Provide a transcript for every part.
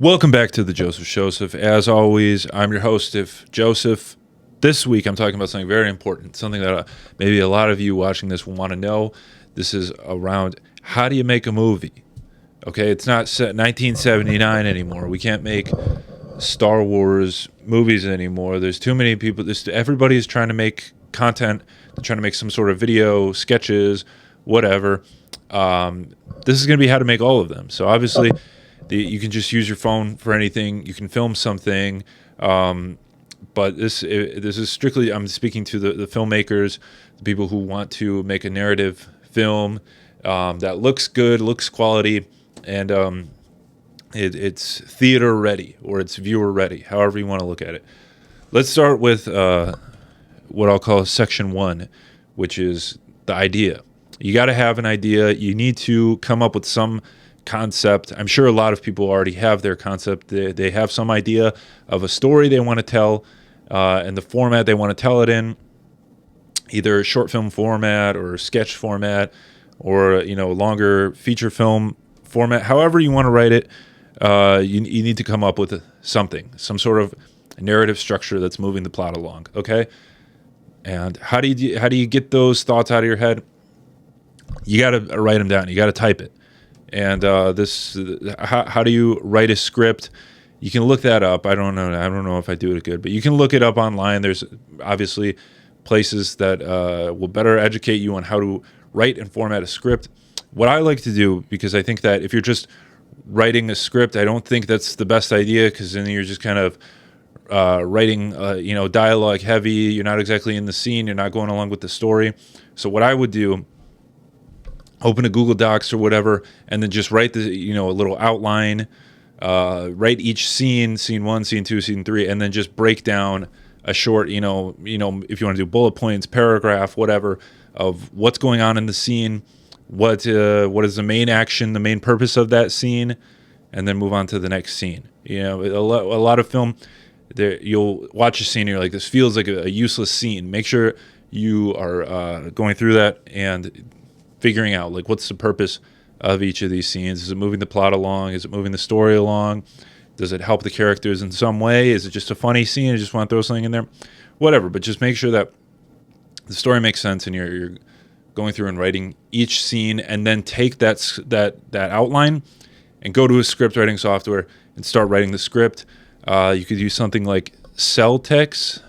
Welcome back to the Showseph. As always, I'm your host, Joseph. This week, I'm talking about something very important, something that maybe a lot of you watching this will want to know. This is around how do you make a movie? Okay, it's not 1979 anymore. We can't make Star Wars movies anymore. There's too many people. Everybody is trying to make content. They're trying to make some sort of video, sketches, whatever. This is going to be how to make all of them. So obviously, you can just use your phone for anything. You can film something. But this is strictly, I'm speaking to the filmmakers, the people who want to make a narrative film that looks good, looks quality, and it's theater ready or it's viewer ready, however you want to look at it. Let's start with what I'll call section one, which is the idea. You got to have an idea. You need to come up with some concept. I'm sure a lot of people already have their concept. They have some idea of a story they want to tell and the format they want to tell it in, either short film format or sketch format or longer feature film format. However you want to write it, you need to come up with something, some sort of narrative structure that's moving the plot along. Okay, and how do you get those thoughts out of your head? You got to write them down. You got to type it. And how do you write a script? You can look that up. I don't know if I do it good, but you can look it up online. There's obviously places that will better educate you on how to write and format a script. What I like to do, because I think that if you're just writing a script, I don't think that's the best idea, because then you're just kind of writing, dialogue heavy. You're not exactly in the scene. You're not going along with the story. So what I would do, open a Google Docs or whatever, and then just write a little outline, write each scene 1, scene 2, scene 3, and then just break down a short, if you want to do bullet points, paragraph, whatever, of what's going on in the scene, what is the main action, the main purpose of that scene, and then move on to the next scene. A lot of film, you'll watch a scene and you're like, this feels like a useless scene. Make sure you are going through that and figuring out what's the purpose of each of these scenes. Is it moving the plot along? Is it moving the story along? Does it help the characters in some way? Is it just a funny scene? I just want to throw something in there, whatever. But just make sure that the story makes sense and you're going through and writing each scene, and then take that outline and go to a script writing software and start writing the script. You could use something like Celtx,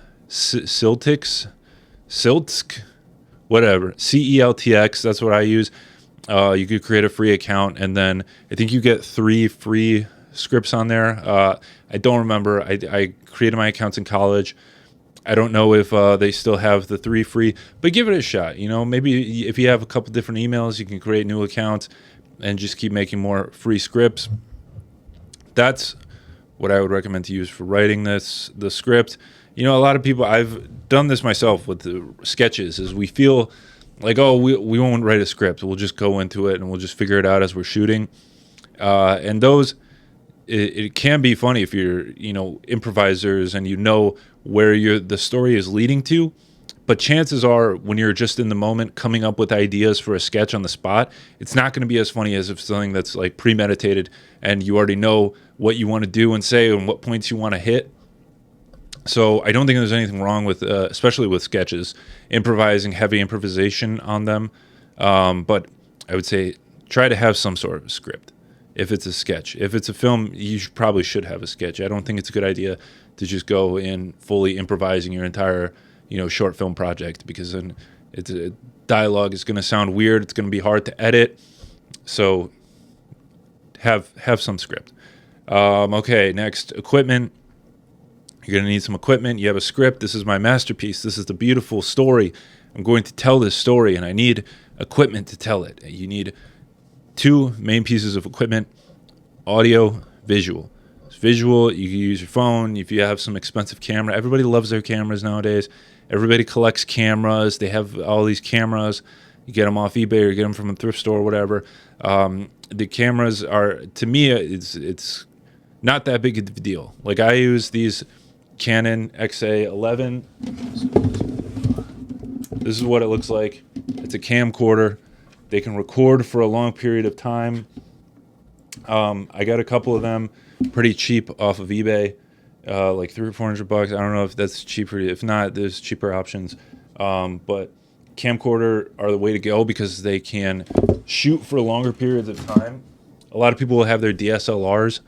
whatever, CELTX, that's what I use. You could create a free account, and then I think you get 3 free scripts on there. I don't remember. I created my accounts in college. I don't know if they still have the 3 free, but give it a shot. Maybe if you have a couple different emails, you can create new accounts and just keep making more free scripts. That's what I would recommend to use for writing the script. A lot of people, I've done this myself with the sketches, is we feel like, oh, we won't write a script. We'll just go into it and we'll just figure it out as we're shooting. And those, it can be funny if you're, improvisers and where the story is leading to. But chances are, when you're just in the moment coming up with ideas for a sketch on the spot, it's not going to be as funny as if something that's premeditated and you already know what you want to do and say and what points you want to hit. So I don't think there's anything wrong with, especially with sketches, improvising, heavy improvisation on them. But I would say try to have some sort of script if it's a sketch. If it's a film, you probably should have a sketch. I don't think it's a good idea to just go in fully improvising your entire, short film project, because then dialogue is going to sound weird. It's going to be hard to edit. So have some script. Okay, next, equipment. You're going to need some equipment. You have a script. This is my masterpiece. This is the beautiful story. I'm going to tell this story, and I need equipment to tell it. You need 2 main pieces of equipment: audio, visual. Visual, you can use your phone. If you have some expensive camera, everybody loves their cameras nowadays. Everybody collects cameras. They have all these cameras. You get them off eBay or get them from a thrift store or whatever. The cameras are, to me, it's not that big of a deal. I use these Canon XA11. This is what it looks like. It's a camcorder. They can record for a long period of time. I got a couple of them pretty cheap off of eBay, like $300-400. I don't know if that's cheaper. If not, there's cheaper options. But camcorder are the way to go because they can shoot for longer periods of time. A lot of people will have their DSLRs.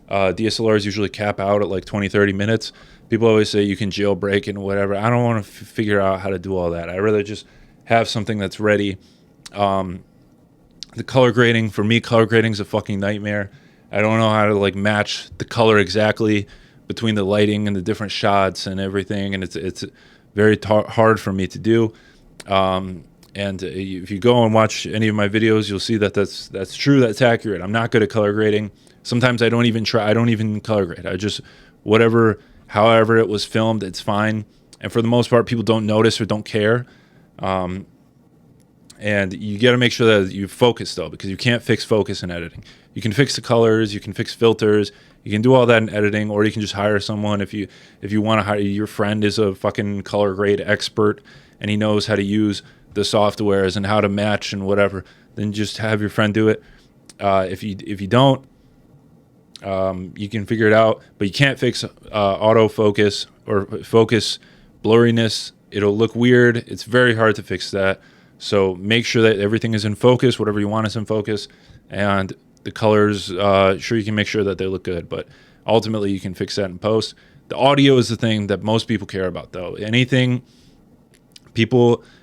DSLRs usually cap out at like 20-30 minutes. People always say you can jailbreak and whatever. I don't want to figure out how to do all that. I'd rather just have something that's ready. The color grading, for me, color grading is a fucking nightmare. I don't know how to like match the color exactly between the lighting and the different shots and everything, and it's very hard for me to do. And if you go and watch any of my videos, you'll see that that's true. That's accurate. I'm not good at color grading. Sometimes I don't even try. I don't even color grade. I just however it was filmed, it's fine. And for the most part, people don't notice or don't care. And you got to make sure that you focus though, because you can't fix focus in editing. You can fix the colors, you can fix filters, you can do all that in editing, or you can just hire someone if you want to hire. Your friend is a fucking color grade expert and he knows how to use the softwares and how to match and whatever. Then just have your friend do it. If you don't, you can figure it out, but you can't fix autofocus or focus blurriness. It'll look weird. It's very hard to fix that. So make sure that everything is in focus, whatever you want is in focus, and the colors, sure, you can make sure that they look good, but ultimately you can fix that in post. The audio is the thing that most people care about, though.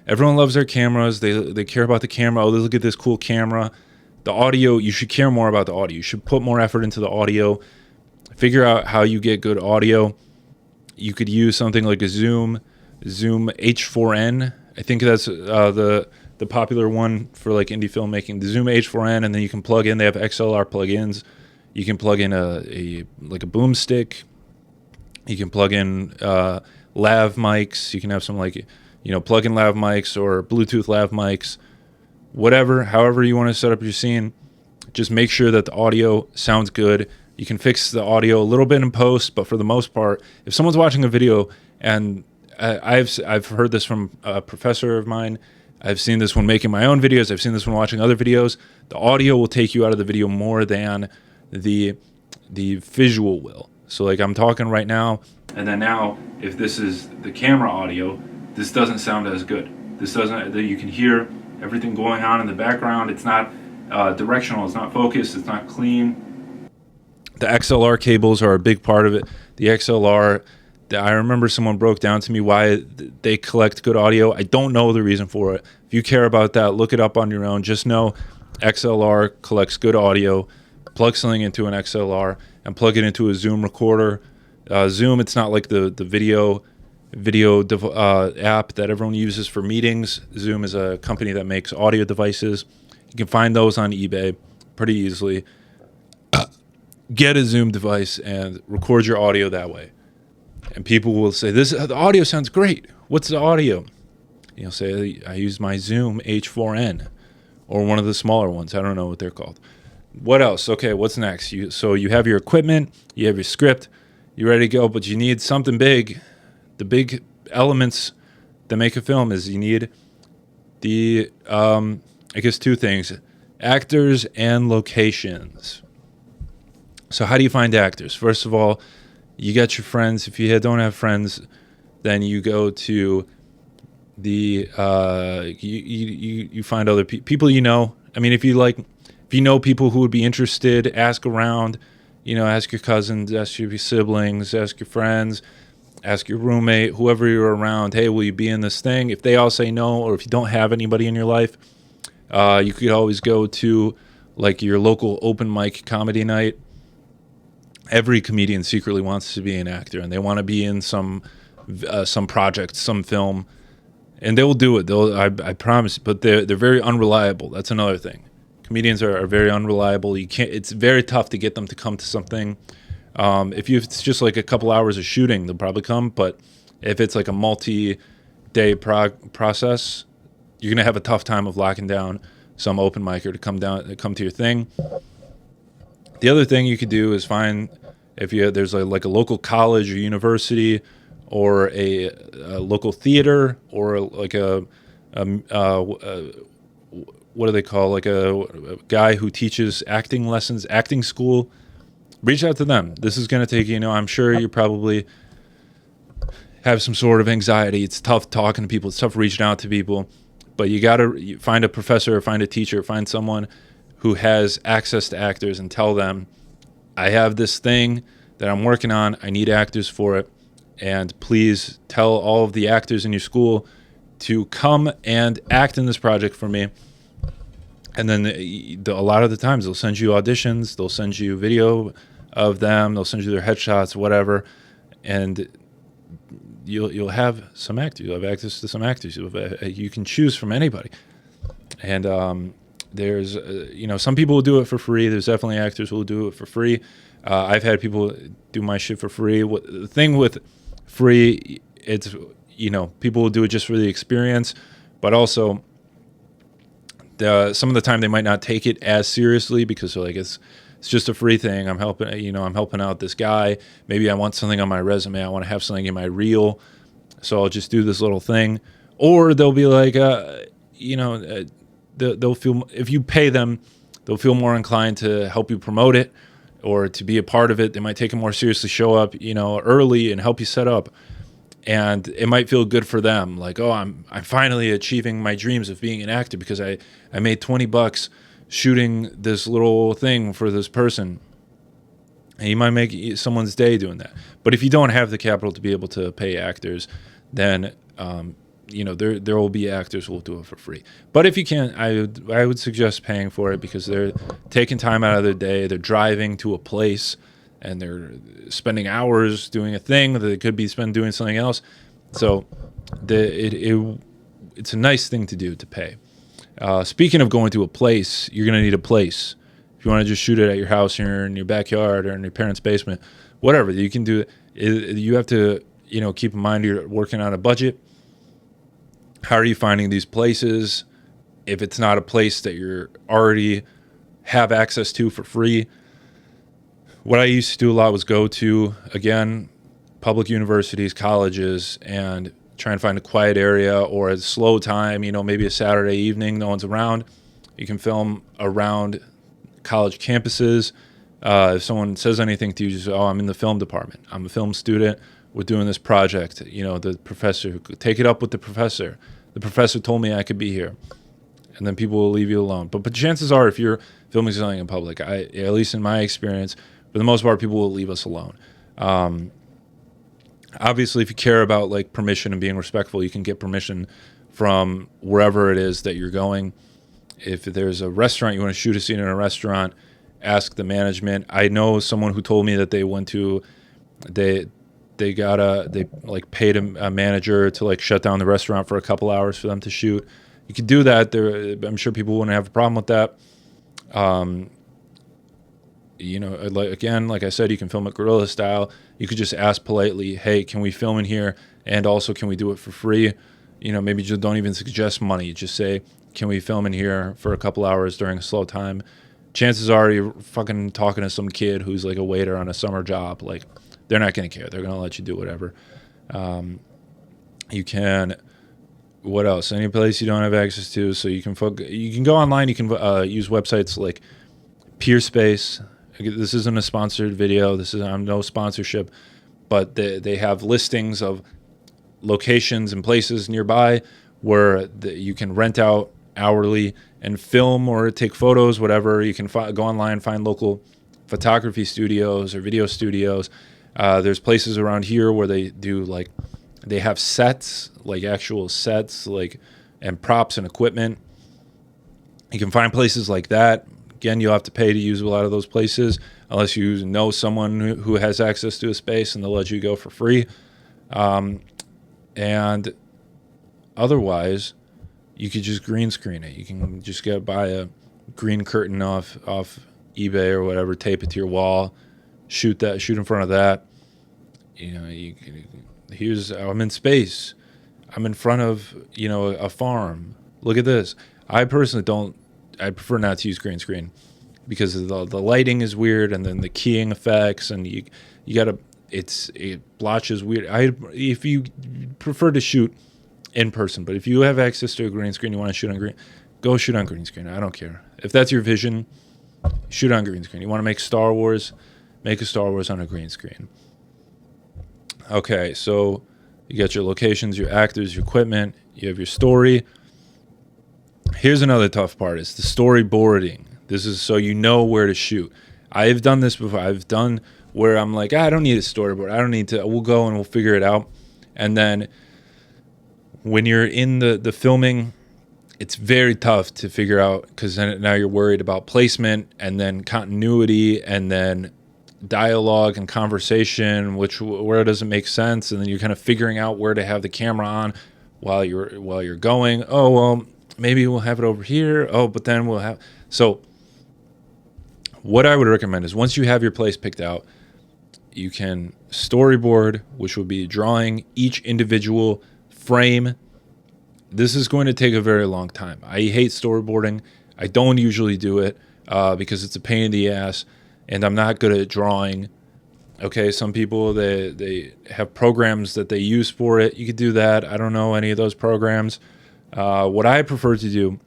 Everyone loves their cameras. They care about the camera. Oh, look at this cool camera. The audio, you should care more about the audio. You should put more effort into the audio. Figure out how you get good audio. You could use something like a Zoom H4n. I think that's the popular one for like indie filmmaking. The Zoom H4n, and then you can plug in. They have XLR plugins. You can plug in a boom stick. You can plug in lav mics. You can have some plug-in lav mics or Bluetooth lav mics. However you want to set up your scene, just make sure that the audio sounds good. You can fix the audio a little bit in post, but for the most part, if someone's watching a video, and I've heard this from a professor of mine, I've seen this when making my own videos, I've seen this when watching other videos, the audio will take you out of the video more than the visual will. So like I'm talking right now, and then now if this is the camera audio, this doesn't sound as good. You can hear everything going on in the background. It's not directional, it's not focused, it's not clean. The XLR cables are a big part of it. The XLR, I remember someone broke down to me why they collect good audio. I don't know the reason for it. If you care about that, look it up on your own. Just know XLR collects good audio. Plug something into an XLR and plug it into a Zoom recorder. Zoom, it's not like the video app that everyone uses for meetings. Zoom is a company that makes audio devices. You can find those on eBay pretty easily. Get a Zoom device and record your audio that way. And people will say, the audio sounds great. What's the audio? You'll say, I use my Zoom H4n or one of the smaller ones. I don't know what they're called. What else? Okay, what's next? So you have your equipment, you have your script, you're ready to go, but you need something big. The big elements that make a film is you need two things, actors and locations. So how do you find actors? First of all, you got your friends. If you don't have friends, then you go to you find other people you know. I mean, if you know people who would be interested, ask around. Ask your cousins, ask your siblings, ask your friends, ask your roommate, whoever you're around. Hey, will you be in this thing? If they all say no, or if you don't have anybody in your life, you could always go to like your local open mic comedy night. Every comedian secretly wants to be an actor, and they want to be in some project, some film, and they will do it. I promise. But they're very unreliable. That's another thing. Comedians are very unreliable. It's very tough to get them to come to something. If it's just like a couple hours of shooting, they'll probably come. But if it's like a multi-day process, you're gonna have a tough time of locking down some open micer to come to your thing. The other thing you could do is find there's like a local college or university or a local theater or like what do they call, like a guy who teaches acting lessons, acting school. reach out to them. This is going to take, I'm sure you probably have some sort of anxiety. It's tough talking to people. It's tough reaching out to people. But you got to find a professor, find a teacher, find someone who has access to actors and tell them, I have this thing that I'm working on. I need actors for it. And please tell all of the actors in your school to come and act in this project for me. And then a lot of the times they'll send you auditions, they'll send you video of them, they'll send you their headshots, whatever, and you'll have some actors. You'll have access to some actors. You can choose from anybody. And there's some people will do it for free. There's definitely actors who will do it for free. I've had people do my shit for free. The thing with free, it's people will do it just for the experience, but also some of the time they might not take it as seriously because they're like, it's just a free thing. I'm helping out this guy. Maybe I want something on my resume. I want to have something in my reel, so I'll just do this little thing. Or they'll be like, they'll feel, if you pay them, they'll feel more inclined to help you promote it or to be a part of it. They might take it more seriously, show up, early and help you set up. And it might feel good for them, like, oh, I'm finally achieving my dreams of being an actor because I made $20 shooting this little thing for this person. And you might make someone's day doing that. But if you don't have the capital to be able to pay actors, then there will be actors who will do it for free. But if you can't, I would suggest paying for it because they're taking time out of their day. They're driving to a place and they're spending hours doing a thing that they could be spent doing something else. So it's a nice thing to do, to pay. Speaking of going to a place, you're going to need a place. If you want to just shoot it at your house or in your backyard or in your parents' basement, whatever, you can do it. You have to, keep in mind you're working on a budget. How are you finding these places? If it's not a place that you're already have access to for free, what I used to do a lot was go to, again, public universities, colleges, and try and find a quiet area or a slow time, maybe a Saturday evening, no one's around. You can film around college campuses. If someone says anything to you, just, oh, I'm in the film department. I'm a film student. We're doing this project. The professor, take it up with the professor. The professor told me I could be here. And then people will leave you alone. But chances are, if you're filming something in public, at least in my experience, for the most part, people will leave us alone. Obviously, if you care about like permission and being respectful, you can get permission from wherever it is that you're going. If there's a restaurant, you want to shoot a scene in a restaurant, ask the management. I know someone who told me that they went to, they paid a manager to like shut down the restaurant for a couple hours for them to shoot. You could do that. I'm sure people wouldn't have a problem with that. Like I said, you can film it guerrilla style. You could just ask politely, hey, can we film in here? And also, can we do it for free? Maybe just don't even suggest money. Just say, can we film in here for a couple hours during a slow time? Chances are you're fucking talking to some kid who's like a waiter on a summer job. Like, they're not going to care. They're going to let you do whatever. You can, what else? Any place you don't have access to. So you can go online. You can use websites like Peerspace. This isn't a sponsored video. I'm no sponsorship, but they have listings of locations and places nearby where you can rent out hourly and film or take photos, whatever. You can go online, find local photography studios or video studios. There's places around here where they have sets, like actual sets, and props and equipment. You can find places like that. Again, you'll have to pay to use a lot of those places unless you know someone who has access to a space and they'll let you go for free. And otherwise, you could just green screen it. You can just buy a green curtain off eBay or whatever, tape it to your wall, shoot in front of that. I'm in space. I'm in front of, a farm. Look at this. I personally I prefer not to use green screen because the lighting is weird, and then the keying effects, and you gotta, it blotches weird. If you prefer to shoot in person, but if you have access to a green screen, you want to shoot on green, go shoot on green screen. I don't care. If that's your vision, shoot on green screen. You want to make Star Wars, make a Star Wars on a green screen. Okay, so you got your locations, your actors, your equipment, you have your story. Here's another tough part, is the storyboarding. This is so you know where to shoot. I've done this before. I've done where I'm like, I don't need a storyboard. I don't need to. We'll go and we'll figure it out. And then when you're in the filming, it's very tough to figure out, because then now you're worried about placement and then continuity and then dialogue and conversation, where does it make sense, and then you're kind of figuring out where to have the camera on while you're going. Oh well, maybe we'll have it over here. Oh, but then we'll have. So what I would recommend is, once you have your place picked out, you can storyboard, which would be drawing each individual frame. This is going to take a very long time. I hate storyboarding. I don't usually do it because it's a pain in the ass, and I'm not good at drawing. Okay, some people, they have programs that they use for it. You could do that. I don't know any of those programs. What I prefer to do,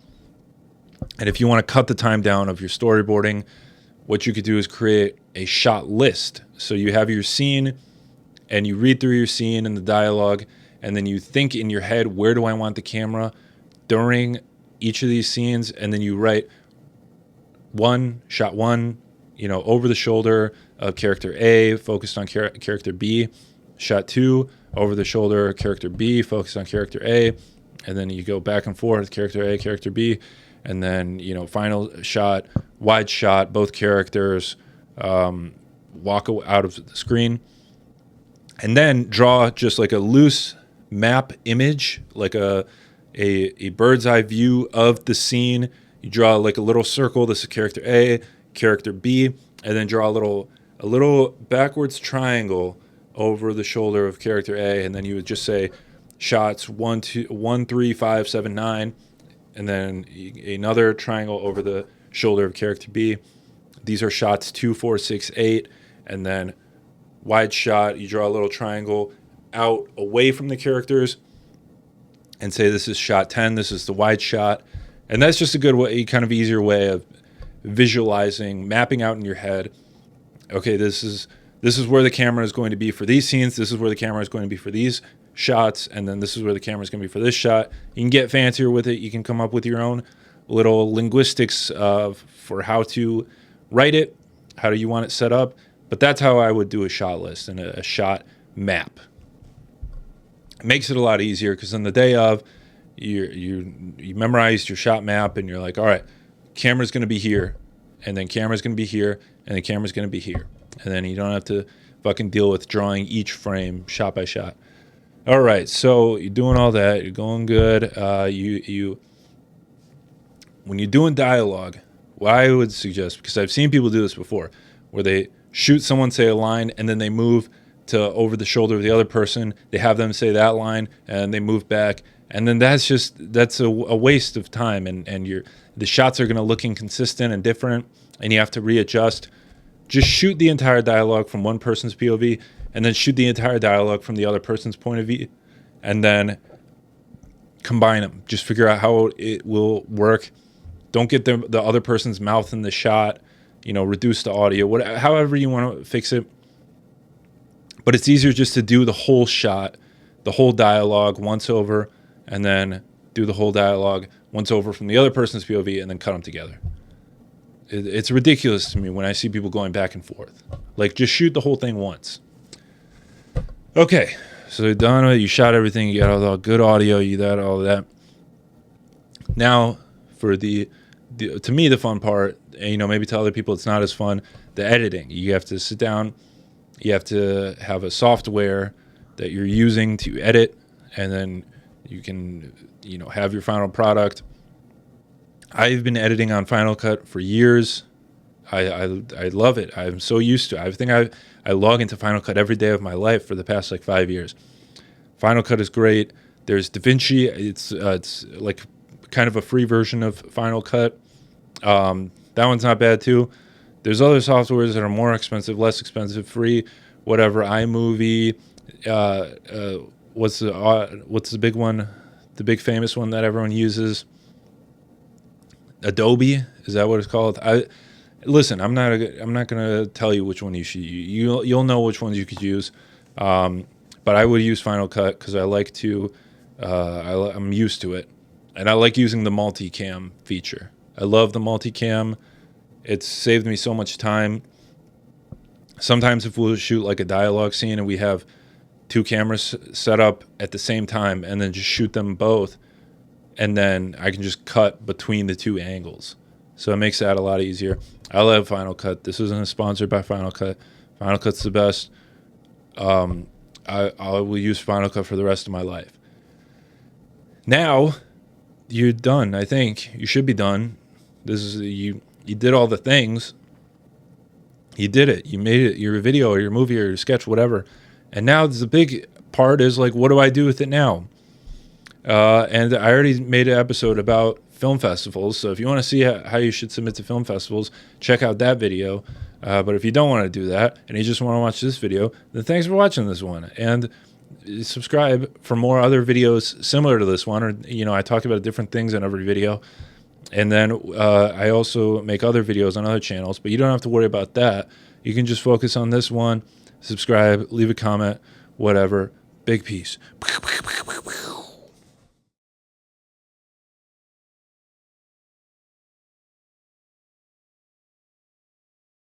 and if you want to cut the time down of your storyboarding, what you could do is create a shot list. So you have your scene, and you read through your scene and the dialogue, and then you think in your head, where do I want the camera during each of these scenes? And then you write shot one, over the shoulder of character A, focused on character B. Shot two, over the shoulder of character B, focused on character A. And then you go back and forth, character A, character B. And then, final shot, wide shot, both characters walk out of the screen. And then draw just like a loose map image, like a bird's eye view of the scene. You draw like a little circle. This is character A, character B, and then draw a little backwards triangle over the shoulder of character A, and then you would just say shots 1, 3, 5, 7, 9, and then another triangle over the shoulder of character B. These are shots 2, 4, 6, 8, and then wide shot. You draw a little triangle out away from the characters and say this is shot 10, this is the wide shot. And that's just a good way, kind of easier way of visualizing, mapping out in your head, okay, this is where the camera is going to be for these scenes, this is where the camera is going to be for these shots, and then this is where the camera is going to be for this shot. You can get fancier with it. You can come up with your own little linguistics for how to write it, how do you want it set up. But that's how I would do a shot list and a shot map. It makes it a lot easier, because on the day of, you memorized your shot map, and you're like, all right, camera's going to be here, and then camera's going to be here, and then camera's going to be here. And then you don't have to fucking deal with drawing each frame shot by shot. All right, so you're doing all that. You're going good. When you're doing dialogue, what I would suggest, because I've seen people do this before, where they shoot someone say a line, and then they move to over the shoulder of the other person. They have them say that line, and they move back. And then that's a waste of time, and the shots are going to look inconsistent and different, and you have to readjust. Just shoot the entire dialogue from one person's POV, and then shoot the entire dialogue from the other person's point of view, and then combine them. Just figure out how it will work. Don't get the other person's mouth in the shot. Reduce the audio, however you want to fix it. But it's easier just to do the whole shot, the whole dialogue once over, and then do the whole dialogue once over from the other person's POV, and then cut them together. It's ridiculous to me when I see people going back and forth. Like, just shoot the whole thing once. Okay, so you're done. You shot everything. You got all the good audio. You got all of that. Now, for to me, the fun part, and, maybe to other people it's not as fun, the editing. You have to sit down. You have to have a software that you're using to edit, and then you can, have your final product. I've been editing on Final Cut for years. I love it. I'm so used to it. I think I log into Final Cut every day of my life for the past 5 years. Final Cut is great. There's DaVinci. It's like kind of a free version of Final Cut. That one's not bad too. There's other softwares that are more expensive, less expensive, free, whatever. iMovie. What's the big one? The big famous one that everyone uses? Adobe, is that what it's called? Listen, I'm not gonna tell you which one you should use. You'll know which ones you could use. But I would use Final Cut because I like to. I'm used to it, and I like using the multicam feature. I love the multicam. It's saved me so much time. Sometimes if we'll shoot like a dialogue scene and we have two cameras set up at the same time and then just shoot them both, and then I can just cut between the two angles. So it makes that a lot easier. I love Final Cut. This isn't sponsored by Final Cut. Final Cut's the best. I will use Final Cut for the rest of my life. Now you're done. I think you should be done. This is you did all the things. You did it. You made it. Your video or your movie or your sketch, whatever. And now the big part is like, what do I do with it now? And I already made an episode about film festivals. So if you want to see how you should submit to film festivals, check out that video. But if you don't want to do that and you just want to watch this video, then thanks for watching this one. And subscribe for more other videos similar to this one. Or, I talk about different things in every video. And then I also make other videos on other channels, but you don't have to worry about that. You can just focus on this one, subscribe, leave a comment, whatever. Big peace.